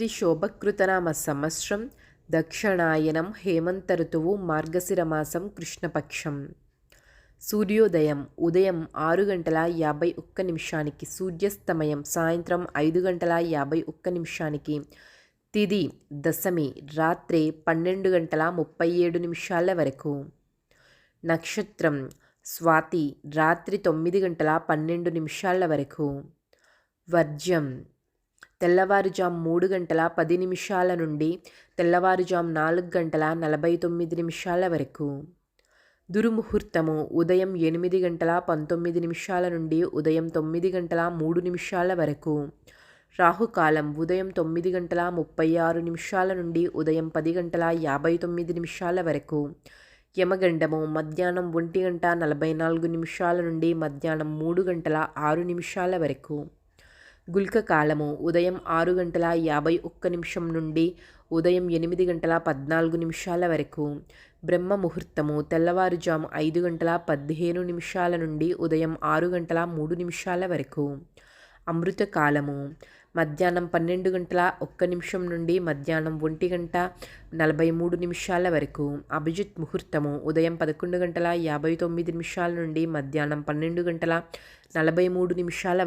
శ్రీ శోభకృతనామ సంవత్సరం దక్షిణాయనం హేమంత ఋతువు మార్గశిర మాసం కృష్ణపక్షం. సూర్యోదయం ఉదయం 6:51 సూర్యాస్తమయం సాయంత్రం 5:51. తిథి దశమి రాత్రి 12:37 వరకు. నక్షత్రం స్వాతి రాత్రి 9:12 వరకు. వర్జ్యం తెల్లవారుజాము 3:10 నుండి తెల్లవారుజాము 4:49 వరకు. దుర్ముహూర్తము ఉదయం 8:19 నుండి ఉదయం 9:03 వరకు. రాహుకాలం ఉదయం 9:36 నుండి ఉదయం 10:59 వరకు. యమగండము మధ్యాహ్నం 1:44 నుండి మధ్యాహ్నం 3:06 వరకు. గుళిక కాలము ఉదయం 6:51 నుండి ఉదయం 8:14 వరకు. బ్రహ్మ ముహూర్తము తెల్లవారుజాము 5:15 నుండి ఉదయం 6:03 వరకు. అమృత కాలము మధ్యాహ్నం 12:01 నుండి మధ్యాహ్నం 1:43 వరకు. అభిజిత్ ముహూర్తము ఉదయం 11:59 నుండి మధ్యాహ్నం 12:43 వరకు.